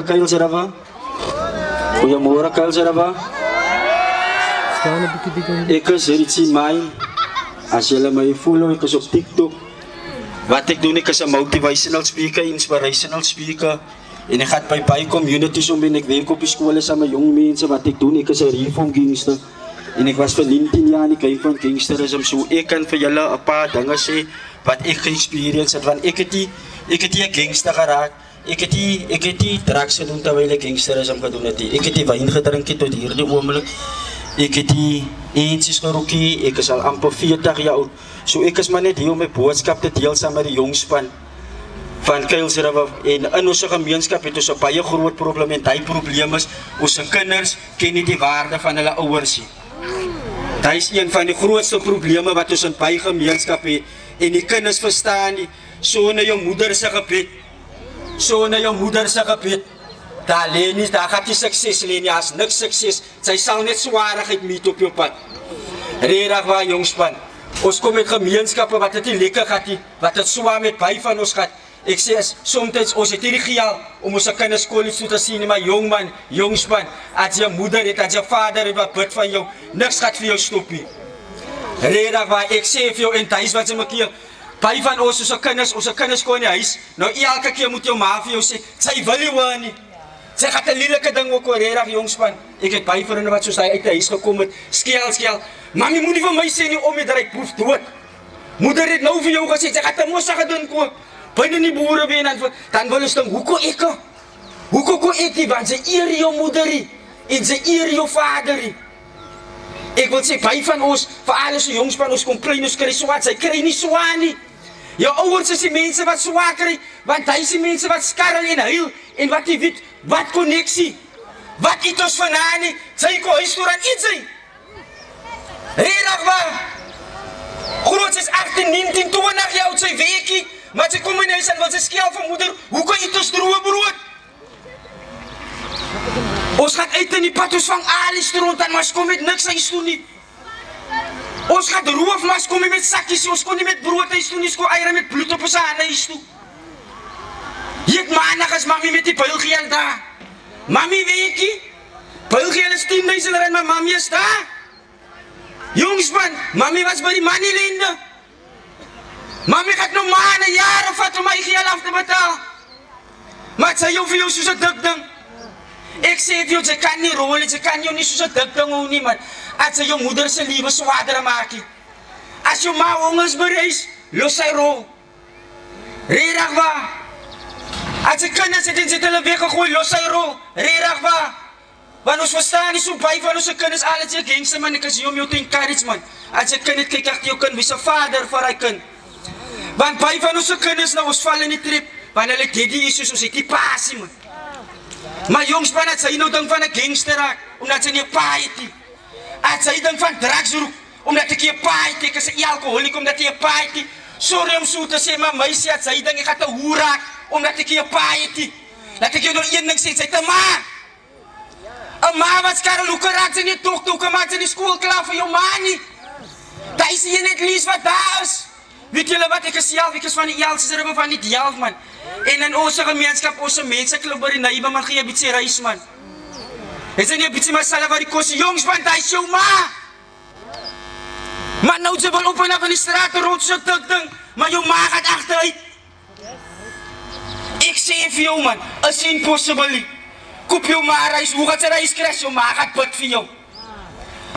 Kail Sarava? Goeiemôre Kail Sarava. Ek is Ritchie Mai. As julle my follow, ek is op TikTok. Wat ek doen, ek is 'n motivational speaker, inspirational speaker. En ek gaan by baie communities om en ek werk op die skole saam met jong mense. Wat ek doen, ek is 'n reform gangster. En ek was vir 19 jaar in die kyk van gangsterism. So ek kan vir julle 'n paar dinge sê wat ek ge-experience het, want ek het nie 'n gangster geraak. Ik heb die drugs gedaan terwijl ik gangsterisme gedaan heb. Ik heb die wijn gedronken tot hierdie oomblik. Ik heb die eentjes gerookie. Ik is al amper 40 jaar oud. So ik is maar net hier om mijn boodschap te deel samen met de jongens van Kail Sarava. En in onze gemeenschap het ons 'n baie groot probleem en die probleem is onze kinders ken nie die waarde van hulle ouers nie. Dat is een van die grootste probleme wat ons in baie gemeenskap het. En die kinders verstaan nie. So na jou moeder se gebed. So na jou moeder se gebed. Daar lê nie, daar gaan jy sukses lê nie, as niks sukses. Sy sal net swaarigheid meet op jou pad. Regtig waar jongspan. Ons kom met gemeenskappe wat dit nie lekker gehad nie, wat dit swaar met baie van ons gehad. Ek sê soms ons het hierdie geld om ons kinders college toe te sien, maar jongman, jongspan, as jou moeder het, as jou vader het wat bid van jou, niks gaat vir jou stop nie. Regtig waar, ek sê vir jou en huis wat sy maak. Baie van ons kinders kom in die huis. Nou elke keer moet jou ma vir jou sê, sy wil nie hoor nie. Sy gaat 'n lelike ding ook oor regtig jongspan. Ek het baie vriende wat soos hy uit die huis gekom het, skel. Mami moenie vir my sê nie om jy dryk proef dood. Moeder het nou vir jou gesê, sy gaat 'n mossa gedoen koop. Binne die boere ben dan wil ons dink, hoekom ek? Hoekom ek nie, want sy eer jou moederie en sy eer jou vaderie. Ek wil sê, baie van ons, vir alles die jongspan, ons komplain, ons kry swaar, sy kry nie swaar nie. Jou ouers is die mense wat swaar kry, want hy is die mense wat skarrel en huil, en wat die weet, wat connectie, wat eet ons vandaan nie, sy ko huis toe aan eet sy. Regtig waar, groot is 18, 19, 20 jaar oud, sy weekie, maar sy kom in huis en wil sy skel van moeder, hoekom eet ons droë brood? Ons gaat uit in die pad, ons vang alles rond en ons kom met niks huis toe nie. Ons gaat roof, maar ons kom nie met sakkies, ons kom nie met brood huis toe nie, ons kom eieren met bloed op ons hande huis toe. Jy het maandag as mami met die builgeel daar. Mami weekie, builgeel is 10.000 rand, maar mami is daar. Jongsman, mami was by die Moneylender. Mami gaat nou maanden, jaren vat om my geld af te betaal. Maar het sê jou vir jou soos 'n dik ding. Ek sê vir jou, jy kan nie rol, jy kan jou nie soos 'n dik ding hou nie, man. As jy jou moeder se lewe swaarder maak. As jou ma hongers bereis, los sy rol. Regtig waar. As jy kinders het en sy hulle weggegooi, los sy rol. Regtig waar. Want ons verstaan nie so baie van ons kinders, alles jy gangster man, ek is hier om jou te encourage man. As jy kind het, kyk agter jou kind, wie se vader vir hy kind. Want baie van ons kinders nou, ons val in die trip, want hulle daddy issues, ons het die passie man. Maar jongspan, as hy nou dink van 'n gangster raak, omdat sy nie 'n paai het nie. As hy dink van drugs roep, omdat ek nie 'n paai het, ek is 'n alkoholiek, omdat hy 'n paai het nie. Sorry om so te sê, maar meisie, as hy dink ek gaan 'n hoer raak, omdat ek nie 'n paai het nie. Laat ek jou nog een ding sê, sy het 'n ma. 'n Ma wat skarrel, hoe raak sy nie tog toe, maak sy die skool klaar vir jou ma nie. Daar is hier net lies wat daar is. Weet julle wat, ek is van die Elsers River van die Delf man. En in onze gemeenskap, onze mense klop by die Naiba man, gee jy bietjie reis man. Is nie 'n bietjie masala wat die kos, jongs man, daar is jou ma. Maar nou sy wil op en af in die straat rond so dik ding, maar jou ma gaat agteruit. Ek sê vir jou man, is impossible. Koop jou ma reis, hoe gaat sy reis kry? Jou ma gaat bid vir jou.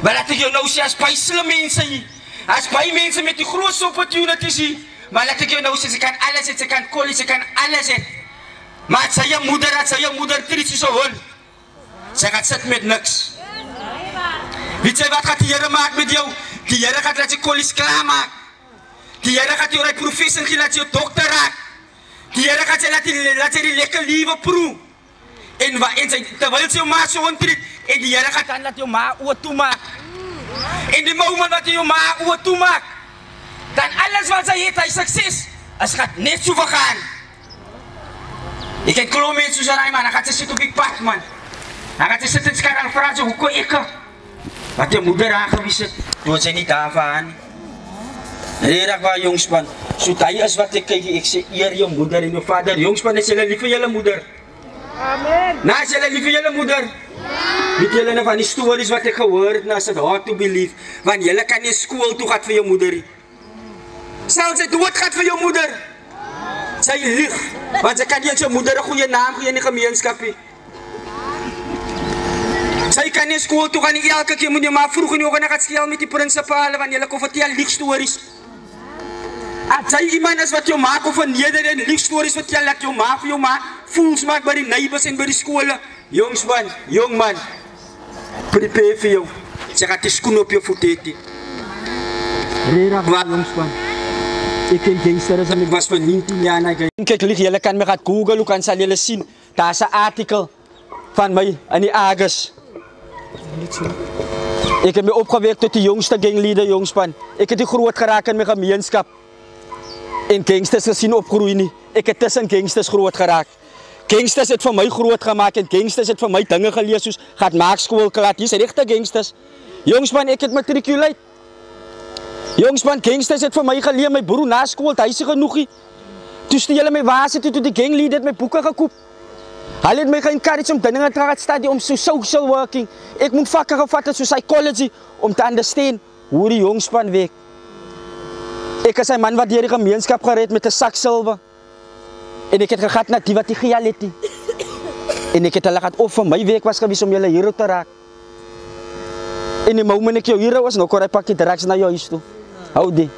Maar laat ek jou nou sê, as baie slim mense hier, as baie mense met die grootste opportunities hier, maar laat ek jou nou sê, sy kan alles het, sy kan college, sy kan alles het. Maar as sy jou moeder triet soos 'n hond, sy gaat sit met niks. Weet jy wat gaat die Here maak met jou? Die Here gaat laat jy college klaar maak. Die Here gaat jou die professor gee, laat jy dokter raak. Die Here gaat jy laat jy die lekker lewe proe. En sy, terwyl sy jou ma so ontreed, en die Here gaat dan laat jou ma oor toemaak. En die moment wat jy jou ma oor toemaak, dan alles wat sy het, hy sukses, is gaat net so vergaan. Ek het klomp mense soos hy man, dan gaat sy sit op die pad man. Dan gaat sy sit en skar aan vraag, hoekom ek? Wat jou moeder aangewys het, doet sy nie daarvan aan. Regtig waar jongspan, so hy is wat ek kyk, ek sê eer jou moeder en jou vader. Jongspan, is julle lief vir julle moeder? Amen. Nou, as julle lief vir julle moeder. Weet julle nou van die stories wat ek gehoor het, nou is het hard to believe. Want julle kan nie skool toe gaan vir jou moeder nie. Selfs sy dood gaat vir jou moeder. Sy lieg, want sy kan nie aan sy moeder 'n goeie naam gee in die gemeenskap nie. Sy kan nie skool toe gaan nie, elke keer moet jy maar vroeg in die oggend gaan skeel met die prinsipale, want julle kom vertel liegstories. As sy iemand is wat jou maak of verneder en liegstories vertel, dat jou ma vir jou maak, voels maak by die neighbors en by die skole. Jongsman, jongman, prepare vir jou. Sy gaat die skoen op jou voet het. Wat? Jongsman. Ek ken gangsters en ek was van 19 jaar na kyk lig, julle kan my gaan Google, hoe kan sal julle sien. Daar's 'n artikel van my in die Argus. Ek het my opgewerk tot die jongste gangleader, jongspan. Ek het die groot geraak in my gemeenskap. En gangsters gesien opgroei nie. Ek het tussen gangsters groot geraak. Gangsters het vir my groot gemaak en gangsters het vir my dinge geleer soos gaat maak skool klaar. Dis regte gangsters. Jongspan, ek het matrikuleer. Jongsman, gangsters het vir my geleer, my broer na skool, hy is genoegie. Toe steel hulle my waase toe die gangleader het my boeke gekoop. Hulle het my ge-encourage om dinge te gaan study, om social working. Ek moet vakke gevat het soos psychology, om te understand hoe die jongspan werk. Ek is 'n man wat deur die gemeenskap gered met 'n sak silwer. En ek het gegaan na die wat die gejaal het. En ek het hulle gehad of vir my werk was gewees om julle hero te raak. En die moment ek jou hero was, nou kon hy pak die drugs na jou huis toe. Hou die.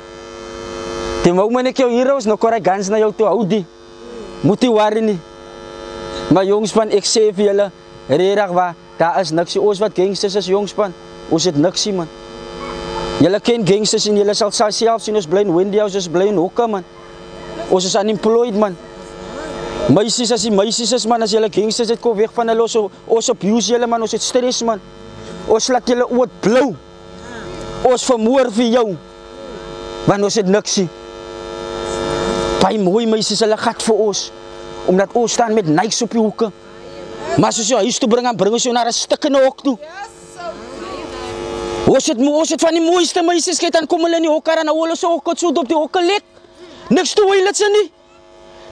Die moment ek jou hero was, nou kon hy guns na jou toe. Hou die. Moet jy worry nie. Maar jongspan, ek sê vir julle, regtig waar, daar is niks. Ons wat gangsters is, jongspan, ons het niks, man. Julle ken gangsters en julle sal self sien, ons bly in Wendy House, ons bly in hokke, man. Ons is unemployed, man. Meisies, as die meisies is, man, as julle gangsters het, kom weg van hulle, ons abuse julle, man, ons het stress, man. Ons laat julle oot blauw. Ons vermoor vir jou. Want ons het niks. Baie mooi meisies, hulle gat vir ons. Omdat ons staan met niks op die hoeke. Maar as ons jou huis toe bring, dan bring ons jou naar 'n stikkende hok toe. Ons het van die mooiste meisies, kyk, dan kom hulle in die hokke, dan hou hulle so hok, so op die hokke lek. Niks toe huil het sy nie.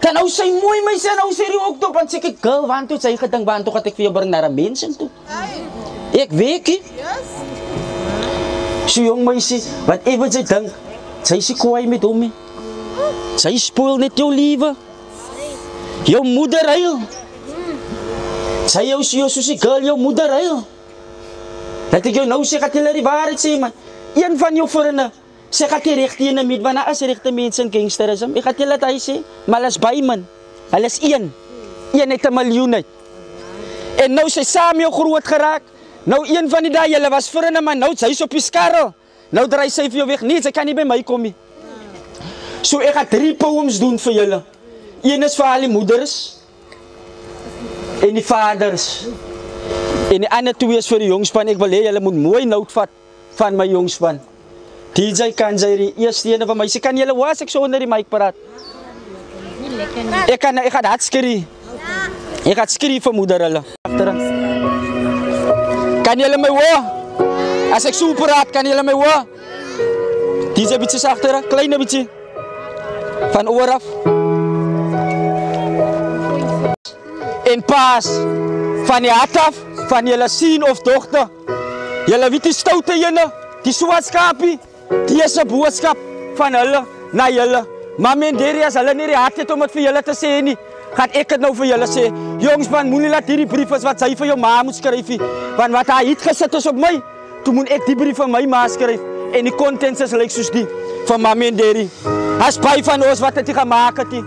Dan hou sy mooi meisie, en hou sy die hok toe, want sê ek, girl, want toe, sy gedink, want toe gaat ek vir jou bring naar 'n mensen toe. Ek weet nie. So jong meisie, wat even sy dink, sy is kwaai met hom. Sy spoil net jou liewe. Jou moeder huil. Sy jou soos die girl, jou moeder huil. Dat ek jou nou sê, gaat jy die waarheid sê, man. Een van jou vriende, sê gaat jy recht ene met, want daar is rechte mense in gangsterism. Ek gaat jy laat hy sê, maar hulle is by, man. Hulle is een. Een het 'n miljoen uit. En nou sy saam jou groot geraak. Nou een van die dae, julle was vriende, maar nou sy is op die skarrel. Nou draai sy vir jou weg. Nee, sy kan nie by my kom nie. So ek gaan 3 poems doen vir julle. Een is vir al die moeders en die vaders. En die ander 2 is vir die jongspan. Ek wil hê julle moet mooi nout vat van my jongspan. DJ Kanjay, die eerste ene van my. Sy kan julle hoor as ek so onder die mic praat. Ek gaan hard skree. Ek gaan skree vir moeder hulle. Kan julle my hoor? As ek so praat, kan julle my hoor? DJ bietjie sagter, kleine bietjie. Van oor af. En pas van die hart af, van julle seun of dogter. Julle weet die stoute ene, die swart skapie, die is 'n boodskap van hulle na julle. Mama en daddy, as hulle nie die hart het om dit vir julle te sê nie, gaan ek dit nou vir julle sê. Jongsman, moenie laat hierdie brief is wat sy vir jou ma moet skryf nie. Want wat hy het gesit is op my, toe moet ek die brief van my ma skryf. En die contents is lyk soos die van mama en daddy. As baie van ons wat het gemaak het.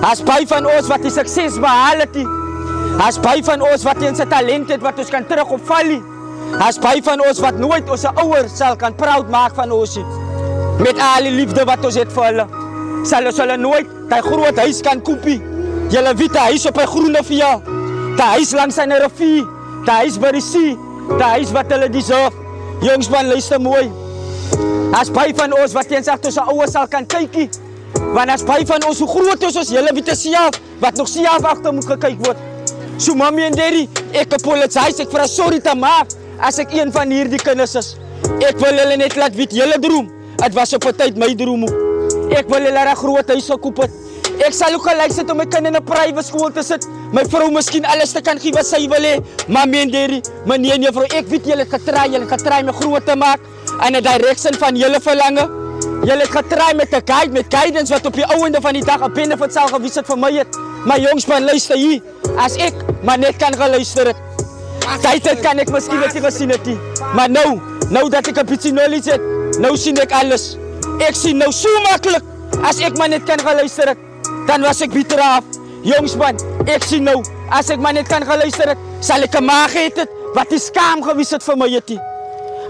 As baie van ons wat die sukses behaal het. As baie van ons wat ons talent het wat ons kan terug opval. As baie van ons wat nooit ons ouers sal kan proud maak van ons. Met al die liefde wat ons het vir hulle. Sal ons hulle nooit die groot huis kan koopie. Julle weet, die huis op 'n groene veld. Die huis langs 'n rivier. Die huis by die see. Die huis wat hulle deserve. Jongsman, luister mooi. As baie van ons wat eens agter ons ouers sal kan kykie. Want as baie van ons hoe groot is ons, julle weet self wat nog self agter moet gekyk word. So mommy en daddy, ek apologize, ek vra sorry te maak as ek een van hierdie kinders is. Ek wil hulle net laat weet, julle droom, het was op 'n tyd my droom ook. Ek wil hulle 'n groot huis gekoop het. Ek sal ook gelyk sit om my kind in 'n private skool te sit, my vrou miskien alles te kan gee wat sy wil hê. Maar meneer juffrou, ek weet julle het getry my groot te maak in 'n direction van julle verlange. Julle het getry met 'n guide, met guidance wat op die ouende van die dag 'n benefit sal gewees het vir my het. Maar jongspan, luister hier, as ek maar net kan geluister het. Tyd kan ek miskien net gesien het nie. Maar nou dat ek 'n bietjie knowledge het, nou sien ek alles. Ek sien nou so maklik, as ek maar net kan geluister het, dan was ek bitter af. Jongsman, ek sien nou, as ek maar net kan geluister het, sal ek 'n ma gehad het, wat die skaam gewees het vir my het nie.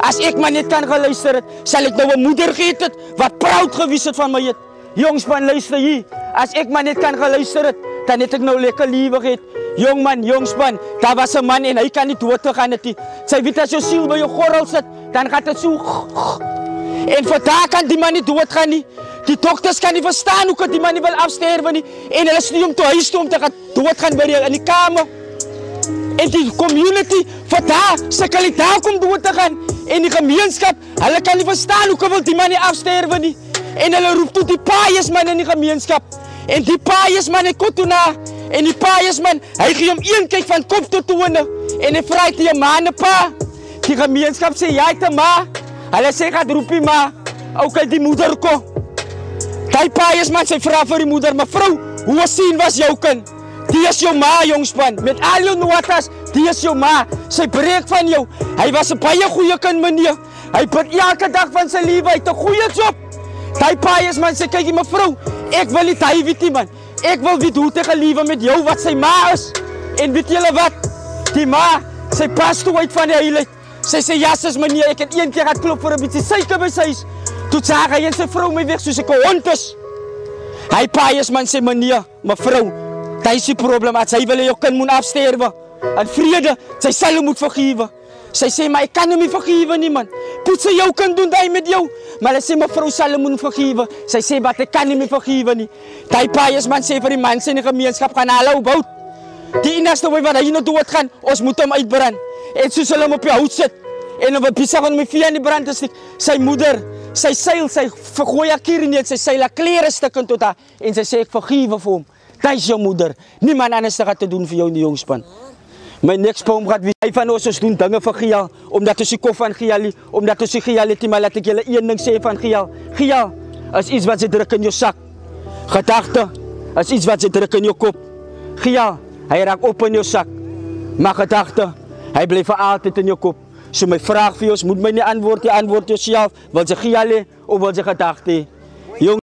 As ek maar net kan geluister het, sal ek nou 'n moeder gehad het, wat proud gewees het van my het. Jongsman, luister hier, as ek maar net kan geluister het, dan het ek nou lekker liefig het. Jongman, jongspan, daar was 'n man en hy kan nie dood te gaan het nie. Sy weet as jou siel by jou gorrel sit, dan gaat het so. En vandaag kan die man nie dood gaan nie. Die dokters kan nie verstaan hoe kan die man nie wil afsterven nie. En hulle is nie om te huis toe om te gaan dood gaan by in die kamer. En die community, vandaag, sukkel die daar om dood te gaan. En die gemeenskap, hulle kan nie verstaan hoe kan wil die man nie afsterven nie. En hulle roep toe die paaiesman in die gemeenskap. En die paaiesman het kot toe na. En die paaiesman, hy gee hom een kyk van kop tot tone. En hy vraag die maande pa. Die gemeenskap sê, jy te ma. Hulle sê, gaat roep die ma. Ook die moeder kom. Die paaiesman sê, vraag vir die moeder. Mevrou, hoe sien was jou kind? Die is jou ma, jongspan. Met al jou notas, die is jou ma. Sy breek van jou. Hy was 'n baie goeie kind, meneer. Hy bid elke dag van sy lewe uit 'n goeie job. Die paaiesman sê, kyk mevrou, ek wil nie hy weet nie man. Ek wil weet hoe te gelewe met jou wat sy ma is. En weet julle wat? Die ma, sy pas toe uit van die heilig. Sy sê, ja sis meneer, ek het een keer gaan klop vir 'n bietjie suiker by sy huis. Toe sag hy en sy vrou my weg soos ek 'n hond is. Hy paaiesman sê, meneer, mevrou, dit is die probleem, as sy wil jou kind moet afsterwe. En vrede, sy sal hom moet vergewe. Sy sê, maar ek kan hom nie vergewe nie man. Poet sy jou kind doen die met jou. Maar hy sê, mevrou sal hom moet vergewe. Sy sê, maar ek kan hom nie vergewe nie. Die paaiesman sê vir die mense in die gemeenskap, gaan hulle opbou. Die enigste way wat hy nou dood gaan, ons moet hom uitbrand. En soos hulle hom op die hout sit, en op 'n besig om die vuur in die brand te steek, sy moeder, sy seil, sy vergooi haar kier nie, sy seil haar klere stukken tot haar, en sy sê, ek vergewe vir hom. Dit is jou moeder. Niemand anders gaat te doen vir jou in die jongspan. My next poem gaat wie hy van ons doen dinge vir Gial, omdat ons die kof van Gial, omdat ons die Gial het, maar laat ek julle een ding sê van Gial. Gial is iets wat sy druk in jou sak. Gedagte is iets wat sy druk in jou kop. Gial, hy raak op in jou sak. Maar gedagte, hy bly vir altyd in jou kop. So my vraag vir jou, moet my nie antwoord, jy antwoord jouself, wil sy Gial hê, of wil sy gedagte hê?